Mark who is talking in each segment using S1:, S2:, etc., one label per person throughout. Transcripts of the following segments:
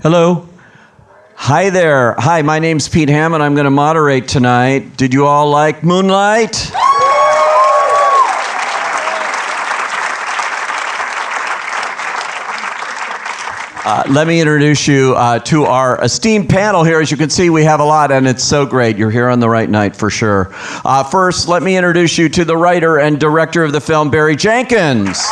S1: Hello. Hi there. Hi, my name's Pete Hammond. I'm going to moderate tonight. Did you all like Moonlight? Let me introduce you to our esteemed panel here. As you can see, we have a lot, and it's so great. You're here on the right night for sure. First, let me introduce you to the writer and director of the film, Barry Jenkins.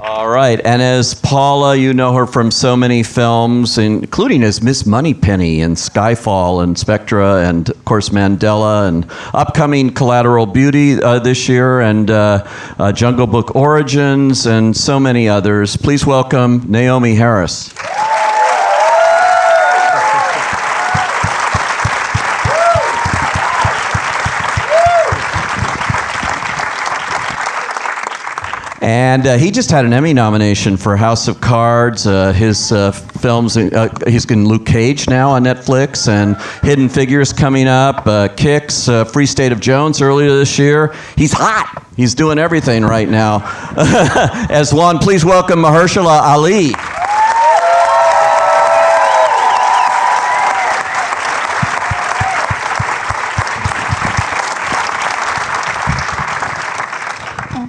S1: All right, and as Paula, you know her from so many films, including as Miss Moneypenny in Skyfall and Spectra, and of course Mandela, and upcoming Collateral Beauty this year, and Jungle Book Origins, and so many others. Please welcome Naomi Harris. And he just had an Emmy nomination for House of Cards. His films, he's in Luke Cage now on Netflix, and Hidden Figures coming up, Kicks, Free State of Jones earlier this year. He's hot. He's doing everything right now. As one, please welcome Mahershala Ali.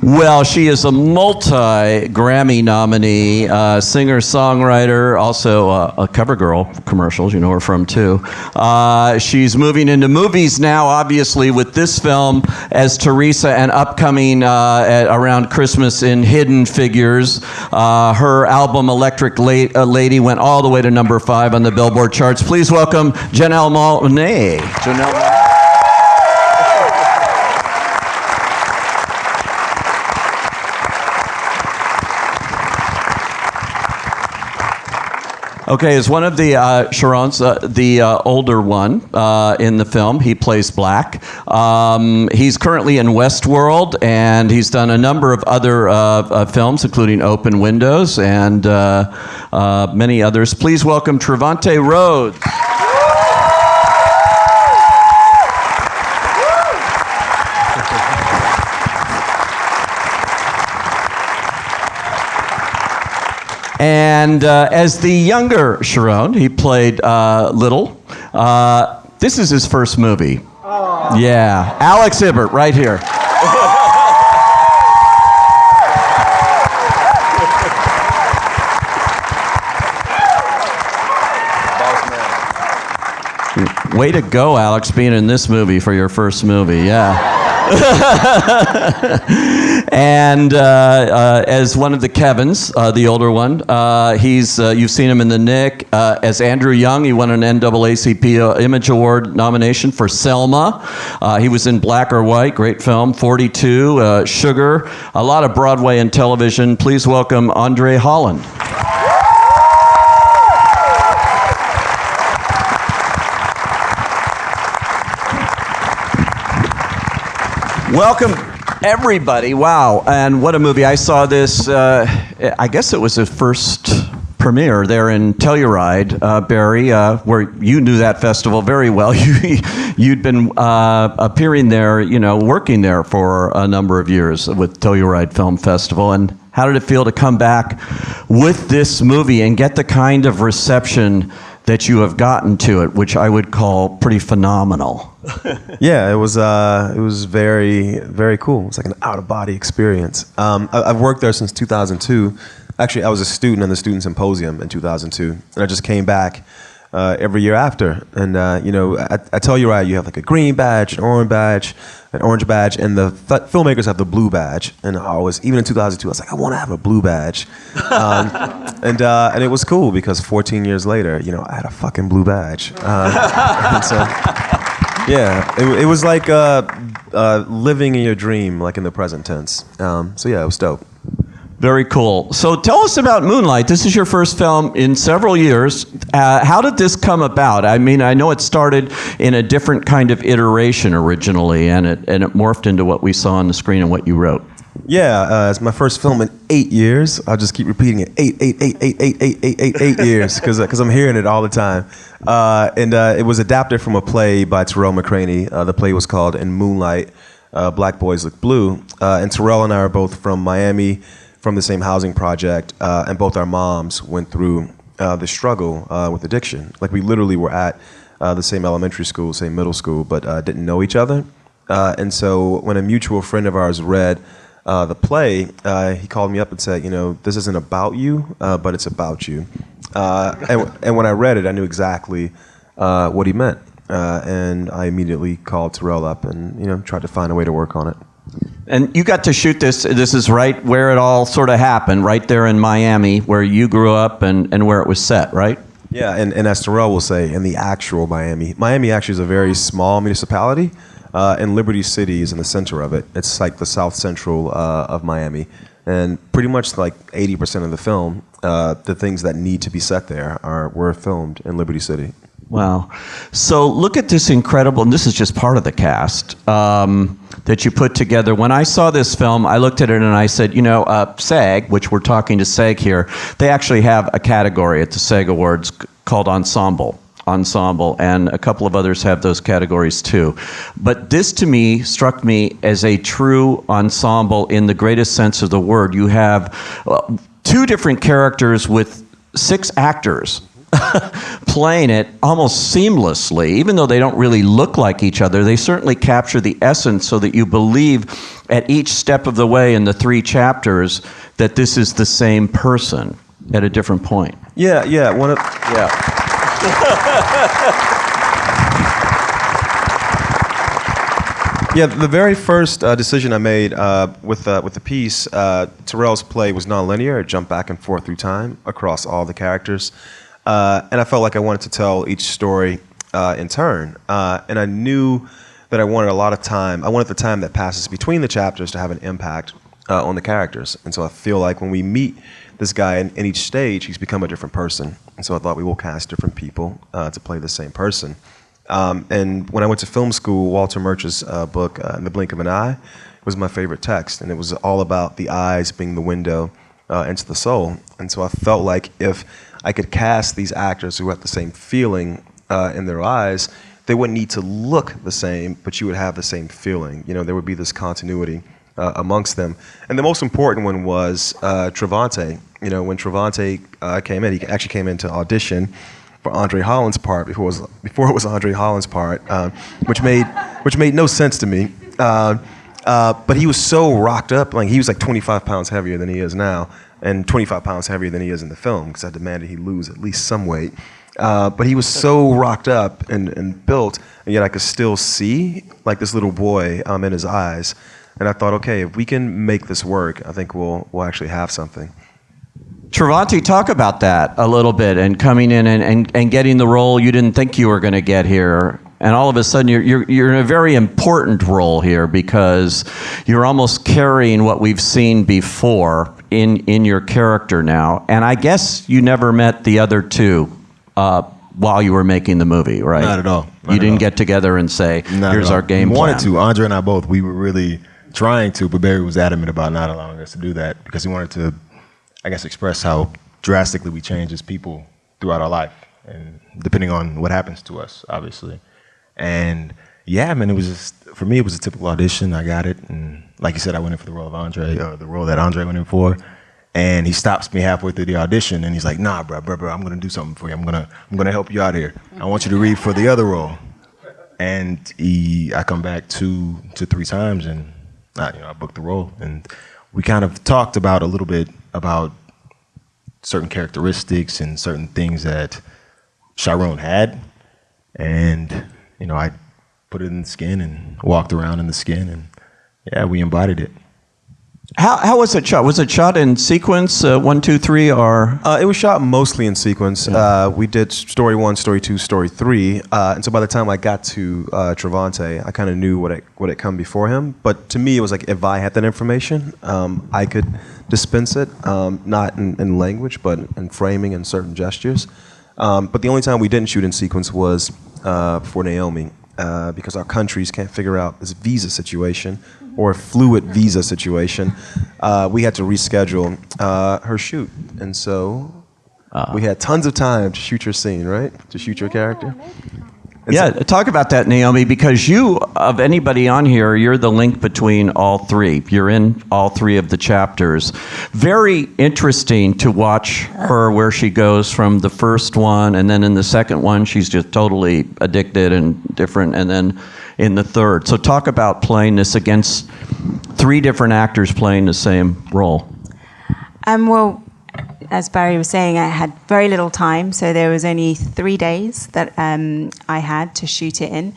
S1: Well, she is a multi-Grammy nominee, singer-songwriter, also a CoverGirl commercials, you know her from too. She's moving into movies now, obviously, with this film as Teresa, and upcoming around Christmas in Hidden Figures. Her album Electric Lady went all the way to number 5 on the Billboard charts. Please welcome Janelle Monáe. Janelle. Okay, as one of the Sharons, the older one in the film, he plays Black. He's currently in Westworld, and he's done a number of other films, including Open Windows and many others. Please welcome Trevante Rhodes. And as the younger Sharon, he played Little. This is his first movie. Aww. Yeah, Alex Hibbert, right here. Way to go, Alex, being in this movie for your first movie, yeah. And as one of the Kevins, the older one, you've seen him in The Knick. As Andrew Young, he won an NAACP Image Award nomination for Selma. He was in Black or White, great film. 42, Sugar, a lot of Broadway and television. Please welcome André, Holland. Welcome, everybody. Wow, and what a movie. I saw this, I guess it was his first premiere there in Telluride, Barry, where you knew that festival very well. You'd been appearing there, you know, working there for a number of years with Telluride Film Festival. And how did it feel to come back with this movie and get the kind of reception that you have gotten to it, which I would call pretty phenomenal?
S2: Yeah, it was very, very cool. It was like an out-of-body experience. I've worked there since 2002. Actually, I was a student in the Student Symposium in 2002, and I just came back every year after. And you know, I tell you right, you have like a green badge, an orange badge, and the filmmakers have the blue badge. And even in 2002, I was like, I want to have a blue badge. And it was cool because 14 years later, you know, I had a fucking blue badge. And so, yeah, it was like living in your dream, like in the present tense. So yeah, it was dope.
S1: Very cool. So tell us about Moonlight. This is your first film in several years. How did this come about? I mean, I know it started in a different kind of iteration originally, and it morphed into what we saw on the screen and what you wrote.
S2: Yeah, it's my first film in 8 years. I'll just keep repeating it. 8 years, because I'm hearing it all the time. And it was adapted from a play by Terrell McCraney. The play was called In Moonlight, Black Boys Look Blue. And Terrell and I are both from Miami, from the same housing project, and both our moms went through the struggle with addiction. Like, we literally were at the same elementary school, same middle school, but didn't know each other. And so when a mutual friend of ours read the play, he called me up and said, this isn't about you, but it's about you. And when I read it, I knew exactly what he meant. And I immediately called Terrell up and, tried to find a way to work on it.
S1: And you got to shoot this. This is right where it all sort of happened, right there in Miami, where you grew up and where it was set, right? Yeah,
S2: and as Terrell will say, in the actual Miami. Miami actually is a very small municipality, and Liberty City is in the center of it. It's like the south central of Miami. And pretty much like 80% of the film, the things that need to be set there were filmed in Liberty City.
S1: Wow. So look at this incredible, and this is just part of the cast, that you put together. When I saw this film, I looked at it and I said, SAG, which we're talking to SAG here, they actually have a category at the SAG Awards called ensemble, and a couple of others have those categories too. But this, to me, struck me as a true ensemble in the greatest sense of the word. You have two different characters with 6 actors playing it almost seamlessly. Even though they don't really look like each other, they certainly capture the essence so that you believe at each step of the way in the 3 chapters that this is the same person at a different point.
S2: Yeah. Yeah, the very first decision I made with the piece, Terrell's play was nonlinear. It jumped back and forth through time across all the characters. And I felt like I wanted to tell each story in turn. And I knew that I wanted a lot of time. I wanted the time that passes between the chapters to have an impact on the characters. And so I feel like when we meet this guy in each stage, he's become a different person. And so I thought we will cast different people to play the same person. And when I went to film school, Walter Murch's book, In the Blink of an Eye, was my favorite text. And it was all about the eyes being the window into the soul. And so I felt like if I could cast these actors who had the same feeling in their eyes, they wouldn't need to look the same, but you would have the same feeling. There would be this continuity amongst them. And the most important one was Trevante. When Trevante came in, he actually came in to audition for André Holland's part before it was André Holland's part, which made no sense to me. But he was so rocked up, like he was like 25 pounds heavier than he is now, and 25 pounds heavier than he is in the film, because I demanded he lose at least some weight. But he was so rocked up and built, and yet I could still see like this little boy in his eyes. And I thought, okay, if we can make this work, I think we'll actually have something.
S1: Trevante, talk about that a little bit, and coming in and getting the role you didn't think you were going to get here. And all of a sudden, you're in a very important role here, because you're almost carrying what we've seen before in your character now. And I guess you never met the other two while you were making the movie, right?
S3: Not at all.
S1: You didn't get together and say, here's our game plan.
S3: We wanted to. André and I both, we were really trying to, but Barry was adamant about not allowing us to do that, because he wanted to, I guess, express how drastically we change as people throughout our life, and depending on what happens to us, obviously. And yeah, man, it was just, for me, it was a typical audition. I got it, and like you said, I went in for the role of André, or the role that André went in for. And he stops me halfway through the audition, and he's like, "Nah, bro, I'm gonna do something for you. I'm gonna help you out here. I want you to read for the other role." And I come back 2 to 3 times, and I booked the role. And we kind of talked about a little bit about certain characteristics and certain things that Sharon had, and I put it in the skin and walked around in the skin, and yeah, we embodied it.
S1: How was it shot? Was it shot in sequence, 1, 2, 3, or?
S2: It was shot mostly in sequence. We did story 1, story 2, story 3, and so by the time I got to Trevante, I kind of knew what had come before him. But to me, it was like if I had that information, I could dispense it, not in language, but in framing and certain gestures. But the only time we didn't shoot in sequence was for Naomi. because our countries can't figure out this visa situation or fluid visa situation. We had to reschedule her shoot, and so we had tons of time to shoot your scene, right? To shoot your character. And
S1: yeah, talk about that, Naomi, because you, of anybody on here, you're the link between all three. You're in all three of the chapters. Very interesting to watch her where she goes from the first one, and then in the second one, she's just totally addicted and different, and then in the third. So talk about playing this against three different actors playing the same role.
S4: Well, as Barry was saying, I had very little time, so there was only 3 days that I had to shoot it in.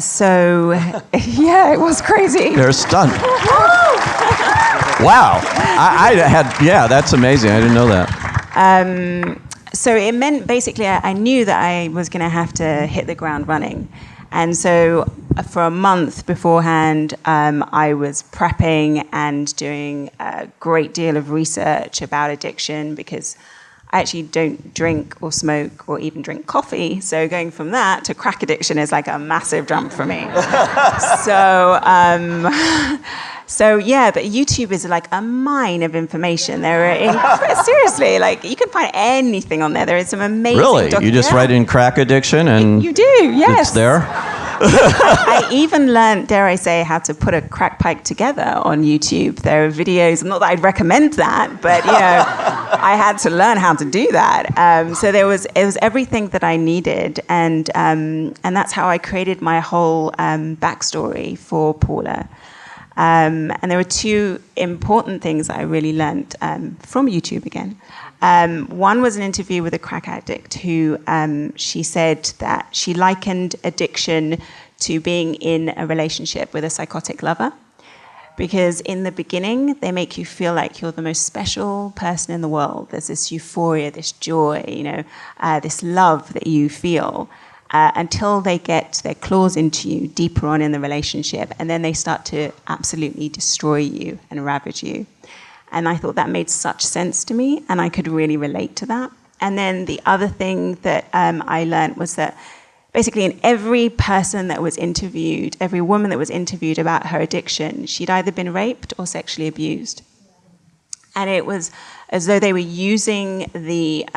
S4: So, yeah, it was crazy.
S1: They're stunned. Wow. That's amazing. I didn't know that.
S4: So it meant basically I knew that I was going to have to hit the ground running. And so for a month beforehand, I was prepping and doing a great deal of research about addiction because I actually don't drink or smoke or even drink coffee. So going from that to crack addiction is like a massive jump for me. So yeah, but YouTube is like a mine of information. There are seriously, like you can find anything on there. There is some amazing.
S1: Really, you just write in crack addiction and
S4: you do, yes.
S1: It's there.
S4: I even learned, dare I say, how to put a crack pipe together on YouTube. There are videos. Not that I'd recommend that, but I had to learn how to do that. So it was everything that I needed, and that's how I created my whole backstory for Paula. And there were two important things that I really learned from YouTube again. One was an interview with a crack addict who she said that she likened addiction to being in a relationship with a psychotic lover. Because in the beginning, they make you feel like you're the most special person in the world. There's this euphoria, this joy, this love that you feel. Until they get their claws into you deeper on in the relationship, and then they start to absolutely destroy you and ravage you. And I thought that made such sense to me, and I could really relate to that. And then the other thing that I learned was that basically in every person that was interviewed, every woman that was interviewed about her addiction, she'd either been raped or sexually abused. And it was as though they were using the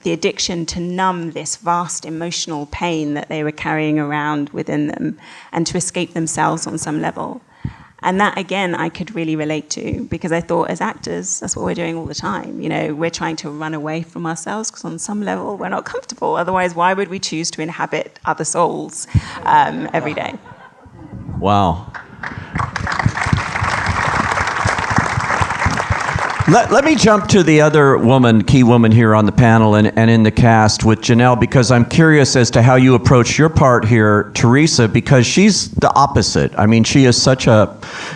S4: addiction to numb this vast emotional pain that they were carrying around within them and to escape themselves on some level. And that, again, I could really relate to because I thought as actors, that's what we're doing all the time. We're trying to run away from ourselves because on some level we're not comfortable. Otherwise, why would we choose to inhabit other souls every day?
S1: Wow. Let me jump to the other key woman here on the panel and in the cast with Janelle, because I'm curious as to how you approach your part here, Teresa, because she's the opposite. I mean, she is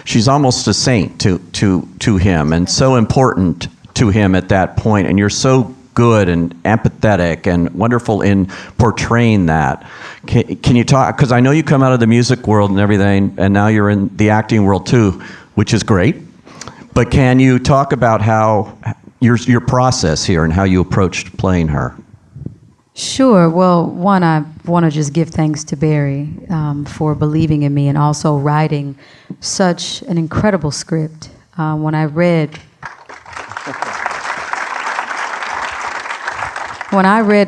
S1: she's almost a saint to him and so important to him at that point, and you're so good and empathetic and wonderful in portraying that. Can you talk, because I know you come out of the music world and everything, and now you're in the acting world too, which is great. But can you talk about how your process here and how you approached playing her?
S5: Sure. Well, one, I want to just give thanks to Barry for believing in me and also writing such an incredible script. When I read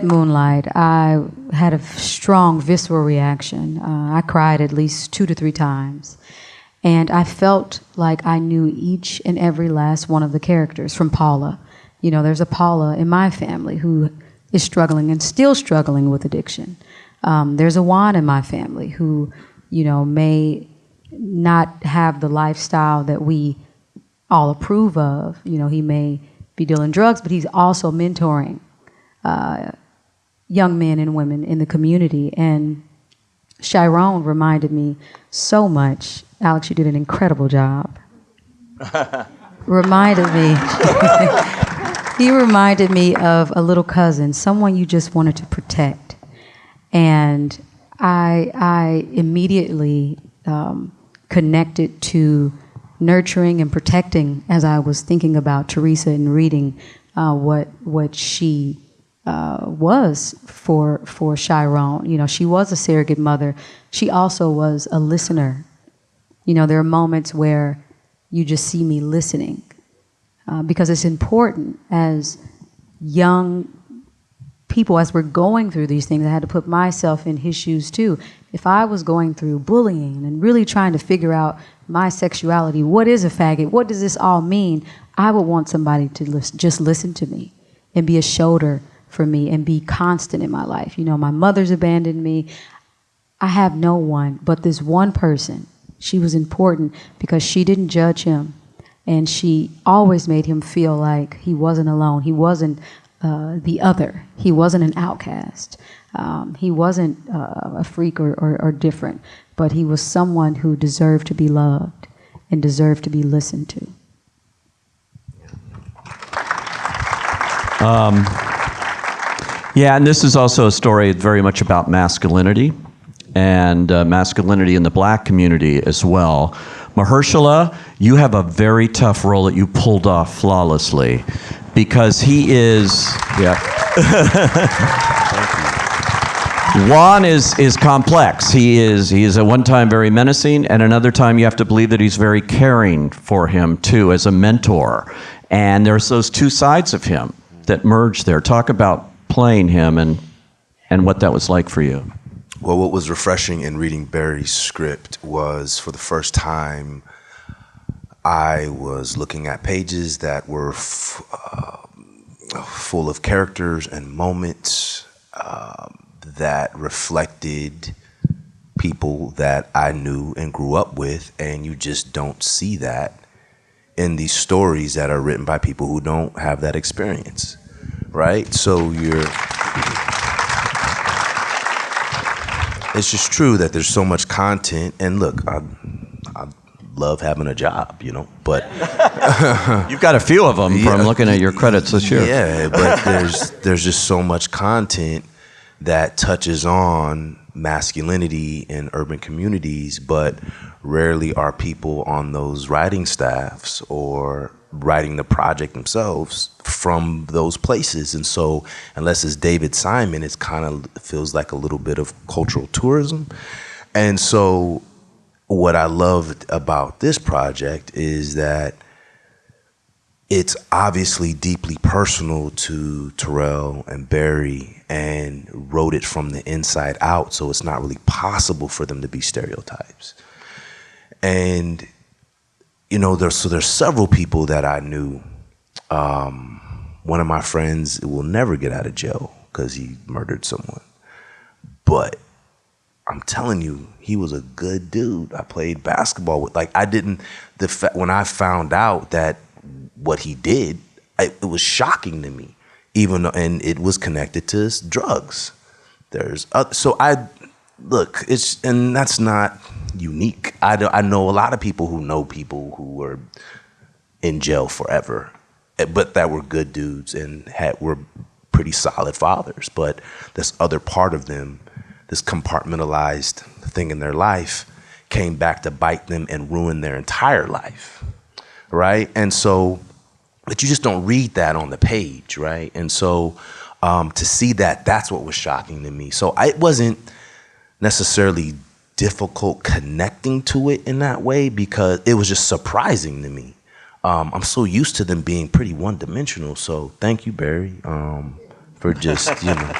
S5: Moonlight, I had a strong visceral reaction. I cried at least 2 to 3 times. And I felt like I knew each and every last one of the characters from Paula. There's a Paula in my family who is struggling and still struggling with addiction. There's a Juan in my family who, may not have the lifestyle that we all approve of. He may be dealing drugs, but he's also mentoring young men and women in the community. And Chiron reminded me so much. Alex, you did an incredible job. He reminded me of a little cousin, someone you just wanted to protect. And I immediately connected to nurturing and protecting as I was thinking about Teresa and reading what she was for Chiron. You know, she was a surrogate mother. She also was a listener. You know, there are moments where you just see me listening because it's important as young people, as we're going through these things. I had to put myself in his shoes too. If I was going through bullying and really trying to figure out my sexuality, what is a faggot, what does this all mean, I would want somebody to just listen to me and be a shoulder for me and be constant in my life. You know, my mother's abandoned me. I have no one but this one person. She was important because she didn't judge him, and she always made him feel like he wasn't alone. He wasn't the other. He wasn't an outcast. He wasn't a freak or different, but he was someone who deserved to be loved and deserved to be listened to.
S1: Yeah, and this is also a story very much about masculinity, and masculinity in the black community as well. Mahershala, you have a very tough role that you pulled off flawlessly, because he is, Juan is complex. He is at one time very menacing, and another time you have to believe that he's very caring for him too, as a mentor. And there's those two sides of him that merge there. Talk about playing him and what that was like for you.
S6: Well, what was refreshing in reading Barry's script was, for the first time, I was looking at pages that were full of characters and moments that reflected people that I knew and grew up with, and you just don't see that in these stories that are written by people who don't have that experience, right? So it's just true that there's so much content, and look, I love having a job, you know, but
S1: you've got a few of them from looking at your credits this year.
S6: Yeah, but there's just so much content that touches on masculinity in urban communities, but rarely are people on those writing staffs or writing the project themselves from those places. And so unless it's David Simon, it's kind of feels like a little bit of cultural tourism. And so what I loved about this project is that it's obviously deeply personal to Terrell and Barry, and wrote it from the inside out, so it's not really possible for them to be stereotypes. And you know, there's several people that I knew. One of my friends will never get out of jail because he murdered someone. But I'm telling you, he was a good dude. I played basketball with. When I found out that what he did, it was shocking to me. And it was connected to drugs. And that's not unique. I know a lot of people who were in jail forever, but that were good dudes and were pretty solid fathers. But this other part of them, this compartmentalized thing in their life, came back to bite them and ruin their entire life, right? And so, but you just don't read that on the page, right? And so to see that's what was shocking to me. So it wasn't necessarily difficult connecting to it in that way, because it was just surprising to me. I'm so used to them being pretty one-dimensional. So thank you, Barry, for just, you know.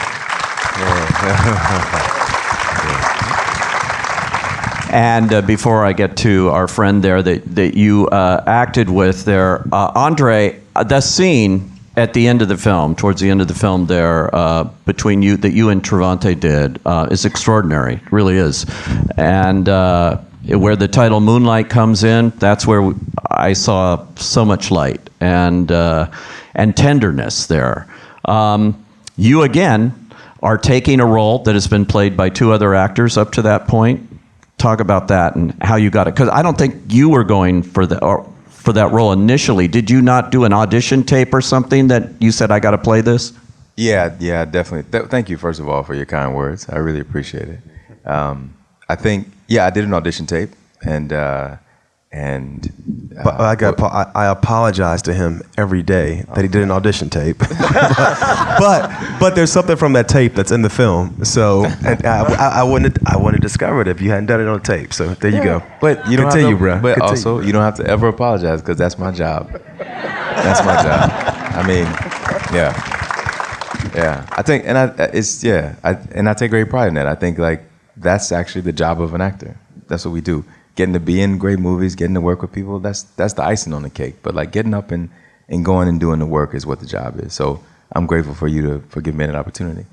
S1: And before I get to our friend there that you acted with there, André, the scene at the end of the film, towards the end of the film there, between you, that you and Trevante did, is extraordinary. It really is. And where the title Moonlight comes in, that's where I saw so much light and tenderness there. You, again, are taking a role that has been played by two other actors up to that point. Talk about that and how you got it. Because I don't think you were going for that role initially. Did you not do an audition tape or something that you said, I got to play this?
S7: Yeah, definitely. Thank you, first of all, for your kind words. I really appreciate it. I think, I did an audition tape, and And
S2: But I apologize to him every day that he did an audition tape. but there's something from that tape that's in the film. So and I wouldn't have discovered it if you hadn't done it on tape. So there you go.
S7: But you don't
S2: Continue,
S7: have to,
S2: bro.
S7: But
S2: Continue.
S7: also, you don't have to ever apologize because that's my job. That's my job. I mean, yeah. I think, and I take great pride in that. I think like that's actually the job of an actor. That's what we do. Getting to be in great movies, getting to work with people, that's the icing on the cake. But like getting up and going and doing the work is what the job is. So I'm grateful for you for giving me that opportunity.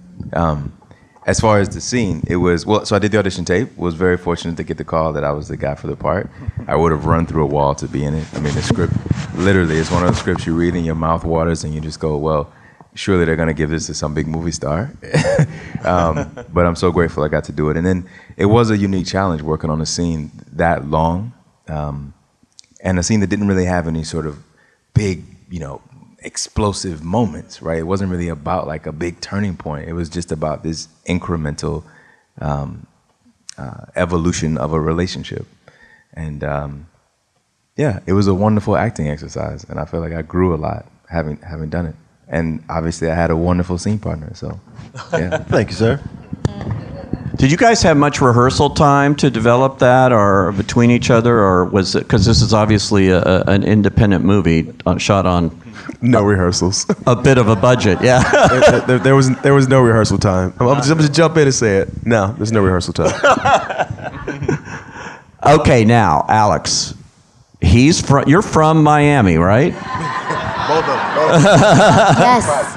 S7: As far as the scene, it was, so I did the audition tape, was very fortunate to get the call that I was the guy for the part. I would have run through a wall to be in it. I mean, the script, literally, it's one of those scripts you read and your mouth waters and you just go, well, surely they're going to give this to some big movie star. But I'm so grateful I got to do it. And then it was a unique challenge working on a scene that long, and a scene that didn't really have any sort of big, explosive moments, right? It wasn't really about like a big turning point. It was just about this incremental evolution of a relationship. And it was a wonderful acting exercise, and I feel like I grew a lot having done it. And obviously I had a wonderful scene partner, so yeah.
S2: Thank you, sir.
S1: Did you guys have much rehearsal time to develop that, or between each other, or was it, because this is obviously an independent movie shot on
S2: No rehearsals.
S1: a bit of a budget, yeah.
S2: there was no rehearsal time. I'm just jump in and say it. No, there's no rehearsal time.
S1: Okay, now, Alex, you're from Miami, right?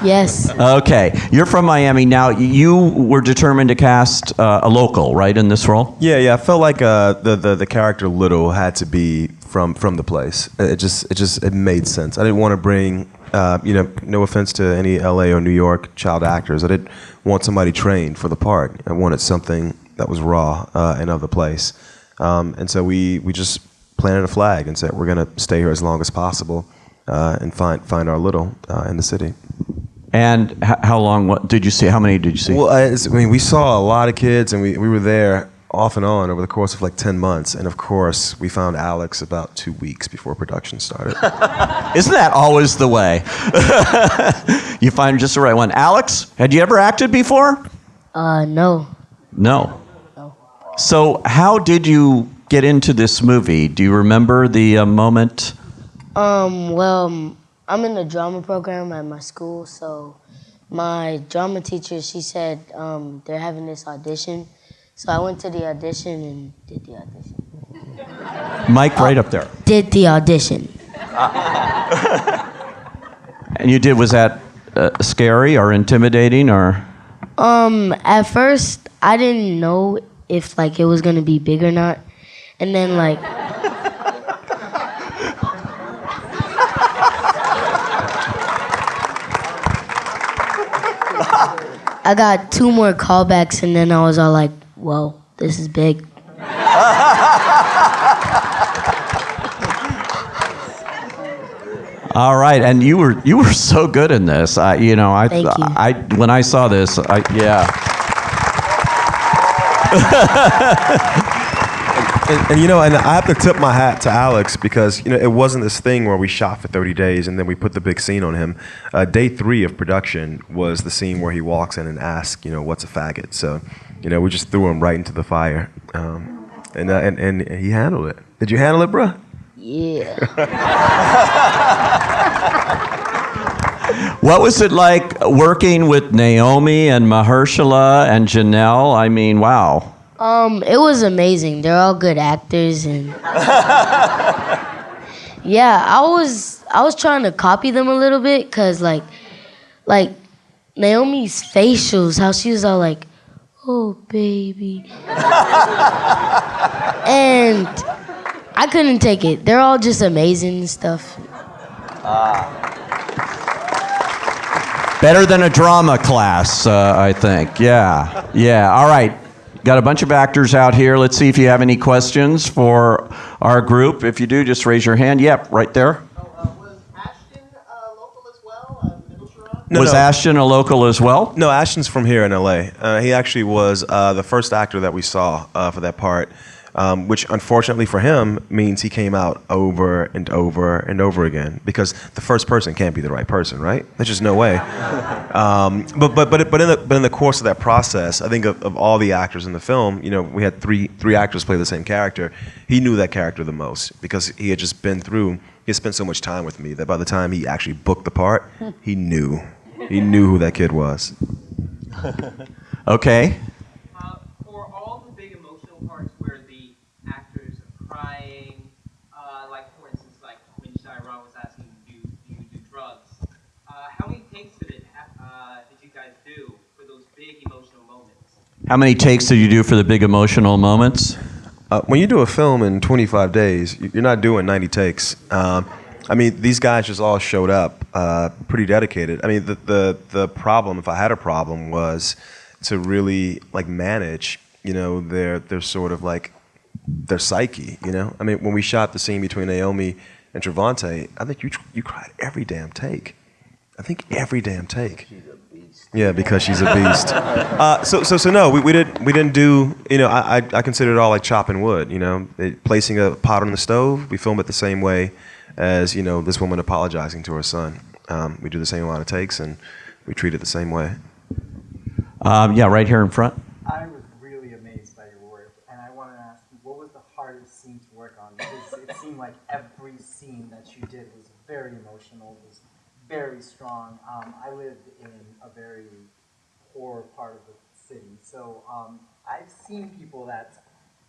S8: Yes.
S1: Okay, you're from Miami. Now, you were determined to cast a local, right, in this role?
S2: Yeah. I felt like the character Little had to be from the place. It made sense. I didn't want to bring, no offense to any LA or New York child actors. I didn't want somebody trained for the part. I wanted something that was raw and of the place. And so we just planted a flag and said, we're going to stay here as long as possible. And find our Little in the city.
S1: And how long? What did you see? How many did you see?
S2: Well, we saw a lot of kids, and we were there off and on over the course of like 10 months. And of course, we found Alex about 2 weeks before production started.
S1: Isn't that always the way? You find just the right one. Alex, had you ever acted before?
S8: No.
S1: No. So how did you get into this movie? Do you remember the moment?
S8: Well, I'm in the drama program at my school, so my drama teacher, she said they're having this audition. So I went to the audition and did the audition.
S1: Mike, right up there.
S8: Did the audition.
S1: And you did, was that scary or intimidating or?
S8: At first, I didn't know if like it was gonna be big or not. And then like, I got 2 more callbacks, and then I was all like, whoa, this is big.
S1: All right, and you were so good in this.
S8: Thank you.
S1: When I saw this, yeah.
S2: And I have to tip my hat to Alex because it wasn't this thing where we shot for 30 days and then we put the big scene on him. Day 3 of production was the scene where he walks in and asks, what's a faggot? So, we just threw him right into the fire, and he handled it. Did you handle it, bro?
S8: Yeah.
S1: What was it like working with Naomi and Mahershala and Janelle? I mean, wow.
S8: It was amazing. They're all good actors, and yeah, I was trying to copy them a little bit, cause like Naomi's facials, how she was all like, "Oh baby," and I couldn't take it. They're all just amazing and stuff.
S1: Better than a drama class, I think. Yeah. All right. Got a bunch of actors out here. Let's see if you have any questions for our group. If you do, just raise your hand. Yep, right there.
S9: Was Ashton local as well?
S1: Was Ashton a local as well?
S2: No, Ashton's from here in LA. He actually was the first actor that we saw for that part. which unfortunately for him means he came out over and over and over again, because the first person can't be the right person, right? There's just no way. But in the course of that process, I think of all the actors in the film, you know, we had three actors play the same character. He knew that character the most because he had just been through. He spent so much time with me that by the time he actually booked the part, he knew who that kid was.
S1: Okay.
S10: For all the big emotional parts where the actors are crying, like for instance, like when Chiron was asking, do you do drugs? How many takes did you guys do for those big emotional moments?
S1: How many takes did you do for the big emotional moments?
S2: When you do a film in 25 days, you're not doing 90 takes. I mean, these guys just all showed up, pretty dedicated. I mean, the problem, if I had a problem, was to really like manage, you know, their sort of like their psyche. You know, I mean, when we shot the scene between Naomi and Trevante, I think you cried every damn take. I think every damn take. She's a beast. Yeah, because she's a beast. So no, we didn't do. You know, I consider it all like chopping wood. You know, placing a pot on the stove. We film it the same way as, you know, this woman apologizing to her son. We do the same amount of takes, and we treat it the same way.
S1: Yeah, right here in front.
S11: I was really amazed by your work, and I want to ask you, what was the hardest scene to work on? Because it seemed like every scene that you did was very emotional, was very strong. I lived in a very poor part of the city, so I've seen people that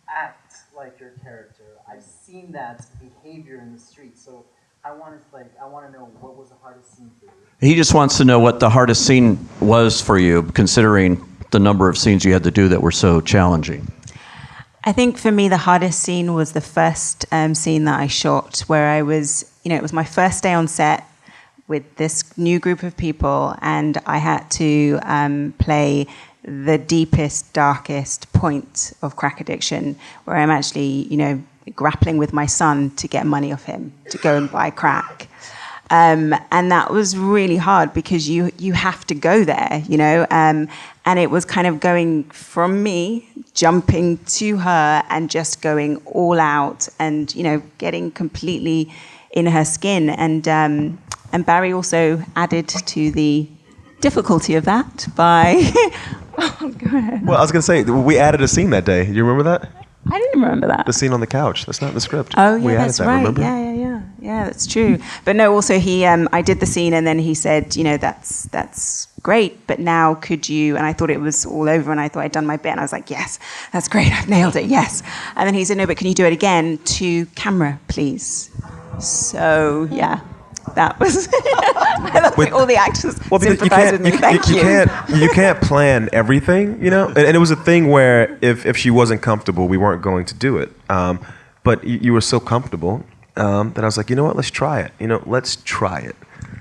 S11: act like your character. I've seen that behavior in the street, so I want to know, what was the hardest scene for you?
S1: He just wants to know what the hardest scene was for you, considering the number of scenes you had to do that were so challenging.
S4: I think for me, the hardest scene was the first scene that I shot, where I was, you know, it was my first day on set with this new group of people, and I had to play the deepest, darkest point of crack addiction, where I'm actually, you know, grappling with my son to get money off him to go and buy crack. And that was really hard because you have to go there, you know, and it was kind of going from me, jumping to her and just going all out and, you know, getting completely in her skin. And Barry also added to the difficulty of that by... Oh, go ahead.
S2: Well, I was going to say, we added a scene that day. You remember that?
S4: I didn't remember that.
S2: The scene on the couch. That's not in the script.
S4: Oh, yeah,
S2: we added
S4: that's
S2: that,
S4: right.
S2: Remember?
S4: Yeah, that's true. But no, also I did the scene, and then he said, you know, that's great, but now could you, and I thought it was all over, and I thought I'd done my bit, and I was like, yes, that's great, I've nailed it, yes. And then he said, no, but can you do it again to camera, please? So, yeah. That was I love like all the actors sympathize with me. Thank you.
S2: You can't plan everything, you know. And it was a thing where if she wasn't comfortable, we weren't going to do it. But you were so comfortable that I was like, you know what? Let's try it. You know, let's try it.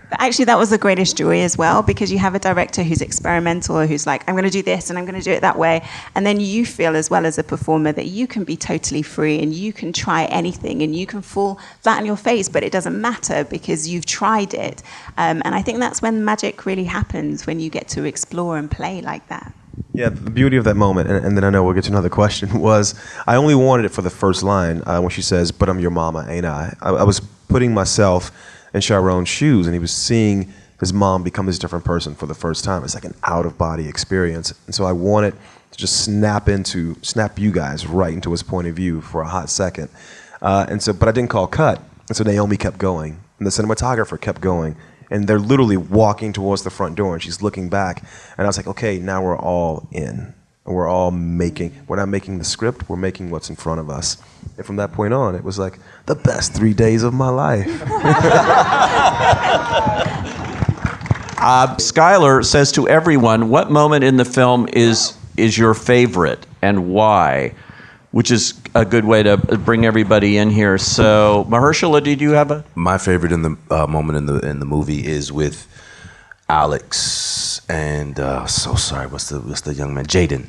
S4: But actually, that was the greatest joy as well, because you have a director who's experimental, who's like, I'm going to do this and I'm going to do it that way. And then you feel as well as a performer that you can be totally free and you can try anything and you can fall flat on your face, but it doesn't matter because you've tried it. And I think that's when magic really happens, when you get to explore and play like that.
S2: Yeah, the beauty of that moment, and then I know we'll get to another question, was I only wanted it for the first line when she says, but I'm your mama, ain't I? I was putting myself in Chiron's shoes, and he was seeing his mom become this different person for the first time. It's like an out-of-body experience. And so I wanted to just snap you guys right into his point of view for a hot second. But I didn't call cut. And so Naomi kept going, and the cinematographer kept going. And they're literally walking towards the front door, and she's looking back. And I was like, okay, now we're all in. And we're not making the script, we're making what's in front of us. And from that point on, it was like the best 3 days of my life.
S1: Skylar says to everyone, what moment in the film is your favorite and why? Which is a good way to bring everybody in here. So, Mahershala, did you have a?
S6: My favorite in the moment in the movie is with Alex and so sorry, what's the young man? Jaden.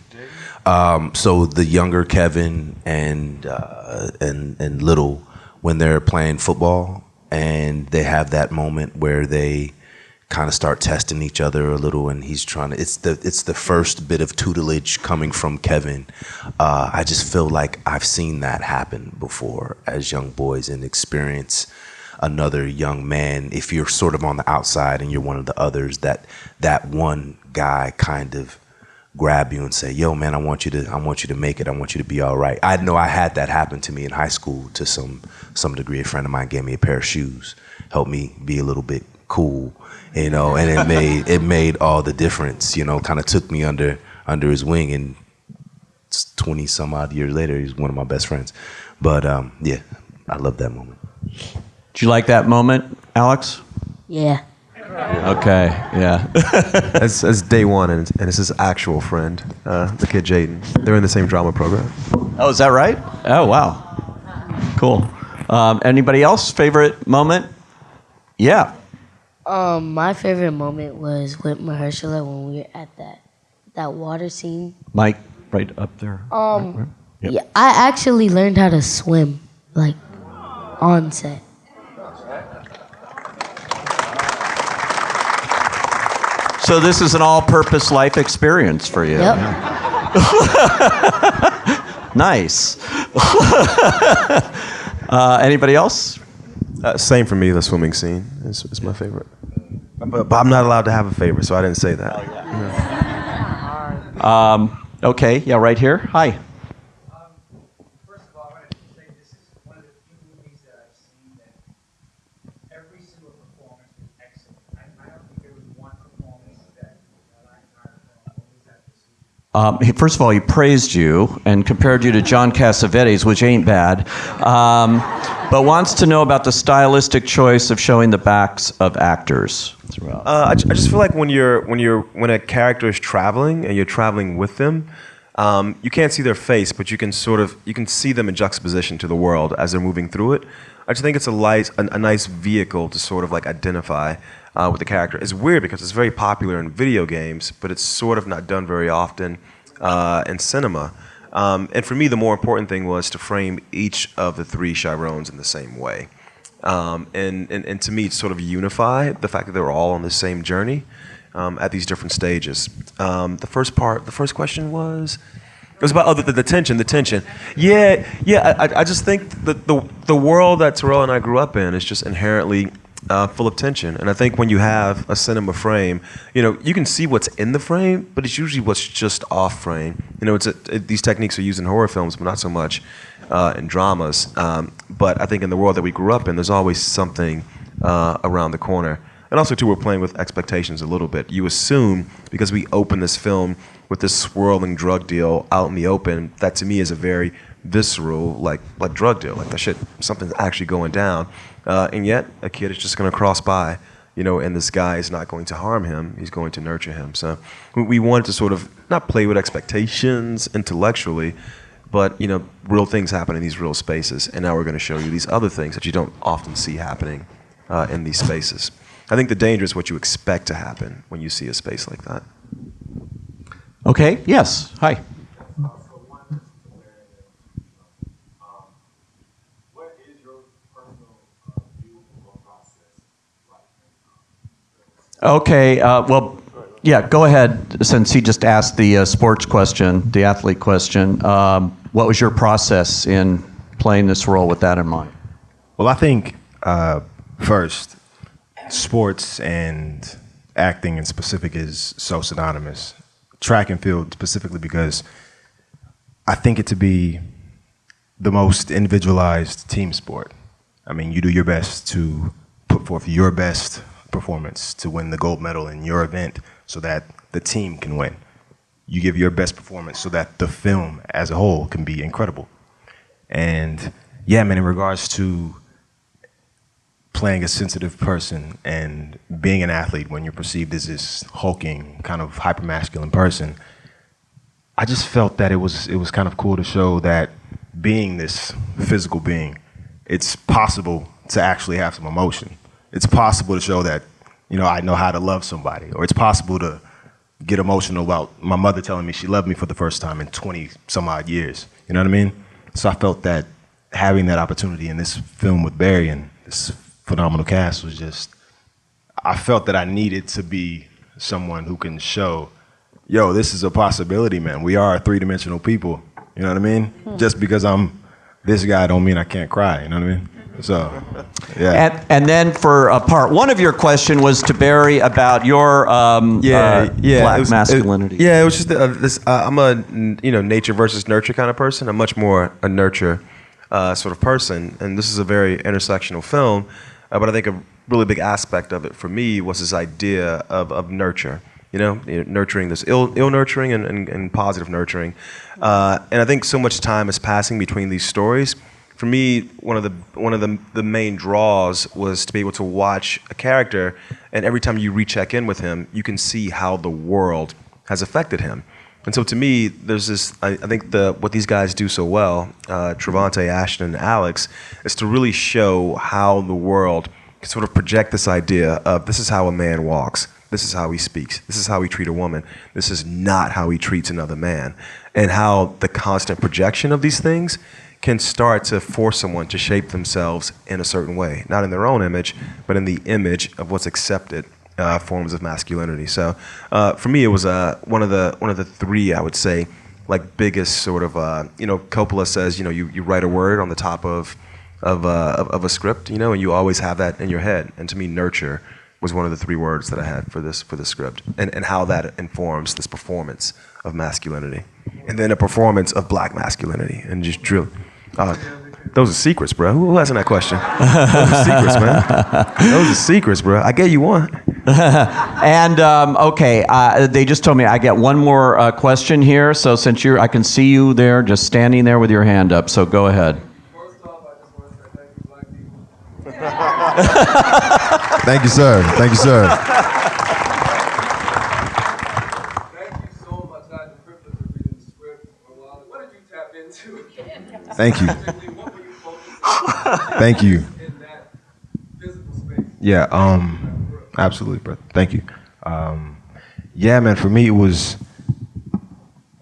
S6: So the younger Kevin and Little, when they're playing football and they have that moment where they kind of start testing each other a little, and he's trying to. It's the first bit of tutelage coming from Kevin. I just feel like I've seen that happen before as young boys and experience another young man. If you're sort of on the outside and you're one of the others, that one guy kind of grab you and say, "Yo, man, I want you to make it. I want you to be all right." I know I had that happen to me in high school to some degree. A friend of mine gave me a pair of shoes, helped me be a little bit cool, you know, and it made all the difference, you know. Kind of took me under his wing, and 20 some odd years later, he's one of my best friends. But yeah, I love that moment.
S1: Did you like that moment, Alex?
S8: Yeah.
S1: Okay, yeah.
S2: As day one, and it's his actual friend, the kid Jaden. They're in the same drama program.
S1: Oh, is that right? Oh, wow. Cool. Anybody else? Favorite moment? Yeah.
S8: My favorite moment was with Mahershala when we were at that water scene.
S1: Mike, right up there. Right. Yep.
S8: Yeah, I actually learned how to swim, like, on set.
S1: So this is an all-purpose life experience for you.
S8: Yep.
S1: Nice. Anybody else?
S2: Same for me. The swimming scene is my favorite. But I'm not allowed to have a favorite, so I didn't say that.
S1: Okay, yeah, right here. Hi.
S12: First of all, I wanted to say this is one of the few movies that I've seen that every single performance was excellent. I don't think there was one performance that I entire film. What was that procedure?
S1: First of all, he praised you and compared you to John Cassavetes, which ain't bad, but wants to know about the stylistic choice of showing the backs of actors throughout.
S2: I just feel like when a character is traveling and you're traveling with them, you can't see their face, but you can see them in juxtaposition to the world as they're moving through it. I just think it's a nice vehicle to sort of like identify with the character. It's weird because it's very popular in video games, but it's sort of not done very often in cinema. And for me, the more important thing was to frame each of the three Chirones in the same way. And to me, sort of unify the fact that they were all on the same journey at these different stages. The first question was? It was about the tension. Yeah. I just think that the world that Terrell and I grew up in is just inherently full of tension. And I think when you have a cinema frame, you can see what's in the frame, but it's usually what's just off frame. These techniques are used in horror films, but not so much in dramas. But I think in the world that we grew up in, there's always something around the corner. And also, too, we're playing with expectations a little bit. You assume, because we open this film with this swirling drug deal out in the open, that to me is a very visceral, like drug deal. Like that shit, something's actually going down. And yet, a kid is just going to cross by, and this guy is not going to harm him. He's going to nurture him. So we wanted to sort of not play with expectations intellectually, but, real things happen in these real spaces. And now we're going to show you these other things that you don't often see happening in these spaces. I think the danger is what you expect to happen when you see a space like that.
S1: Okay, yes, hi. Okay, well, yeah, go ahead, since he just asked the sports question, the athlete question. What was your process in playing this role with that in mind?
S3: Well, I think, first, sports and acting in specific is so synonymous. Track and field specifically because I think it to be the most individualized team sport. I mean, you do your best to put forth your best performance to win the gold medal in your event so that the team can win. You give your best performance so that the film as a whole can be incredible. And yeah, man, in regards to playing a sensitive person and being an athlete when you're perceived as this hulking, kind of hypermasculine person, I just felt that it was kind of cool to show that being this physical being, it's possible to actually have some emotion. It's possible to show that, I know how to love somebody, or it's possible to get emotional about my mother telling me she loved me for the first time in 20 some odd years. You know what I mean? So I felt that having that opportunity in this film with Barry and this phenomenal cast was just, I felt that I needed to be someone who can show, yo, this is a possibility, man. We are 3-dimensional people. You know what I mean? Just because I'm this guy don't mean I can't cry. You know what I mean? So, yeah.
S1: And then for part one of your question was to Barry about your black masculinity.
S2: It was just I'm a nature versus nurture kind of person. I'm much more a nurture sort of person, and this is a very intersectional film. But I think a really big aspect of it for me was this idea of nurture. Nurturing, this ill nurturing and positive nurturing. And I think so much time is passing between these stories. For me, one of the main draws was to be able to watch a character, and every time you recheck in with him, you can see how the world has affected him. And so to me, there's this, I think what these guys do so well, Trevante, Ashton, and Alex, is to really show how the world can sort of project this idea of this is how a man walks. This is how he speaks. This is how he treats a woman. This is not how he treats another man. And how the constant projection of these things can start to force someone to shape themselves in a certain way. Not in their own image, but in the image of what's accepted forms of masculinity. So for me, it was one of the three, I would say, like biggest sort of, Coppola says, you write a word on the top of a script, and you always have that in your head. And to me, nurture was one of the three words that I had for this script, and how that informs this performance of masculinity, and then a performance of black masculinity, and just drill. Those are secrets, bro. Who asking that question? Those are secrets, man. Those are secrets, bro. I gave you one.
S1: And okay, they just told me I get one more question here. So since I can see you there, just standing there with your hand up. So go ahead.
S13: First off, I just want to say thank you, black people.
S3: Thank you, sir. Thank you, sir.
S13: Thank you so much. I had the privilege of reading the script. What did you tap into?
S3: Thank you.
S13: What were you focused on?
S3: Thank you.
S13: In that physical space.
S3: Yeah, absolutely, bro. Thank you. Yeah, man, for me, it was,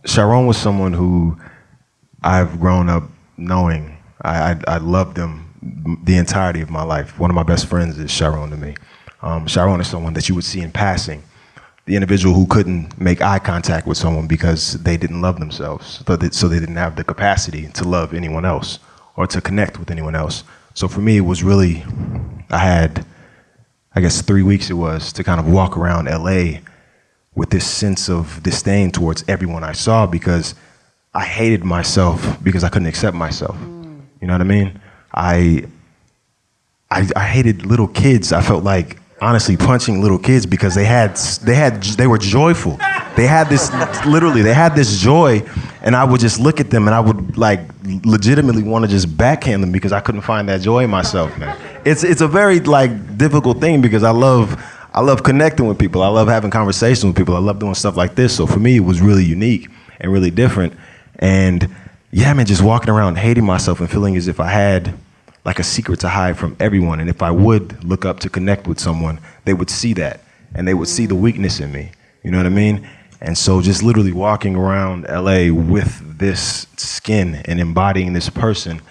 S3: Sharon was someone who I've grown up knowing. I loved them the entirety of my life. One of my best friends is Sharon to me. Sharon is someone that you would see in passing. The individual who couldn't make eye contact with someone because they didn't love themselves, so they didn't have the capacity to love anyone else or to connect with anyone else. So for me, it was really, I had, I guess 3 weeks it was, to kind of walk around LA with this sense of disdain towards everyone I saw, because I hated myself because I couldn't accept myself. You know what I mean? I hated little kids. I felt like, honestly, punching little kids because they were joyful. They had this joy, and I would just look at them and I would like legitimately want to just backhand them because I couldn't find that joy in myself, man. It's a very like difficult thing because I love connecting with people. I love having conversations with people. I love doing stuff like this. So for me, it was really unique and really different. And yeah, man, just walking around hating myself and feeling as if I had like a secret to hide from everyone. And if I would look up to connect with someone, they would see that and they would see the weakness in me. You know what I mean? And so just literally walking around LA with this skin and embodying this person,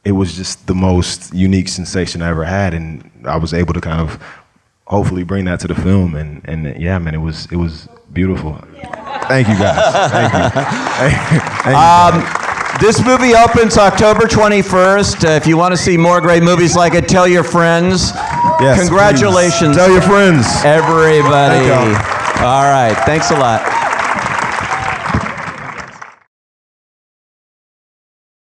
S3: it was just the most unique sensation I ever had. And I was able to kind of hopefully bring that to the film. And yeah, man, it was beautiful. Thank you guys. Thank you. Thank you.
S1: This movie opens October 21st. If you want to see more great movies like it, tell your friends.
S3: Yes,
S1: congratulations.
S3: Please. Tell your friends.
S1: Everybody.
S3: Thank y'all.
S1: All right. Thanks a lot.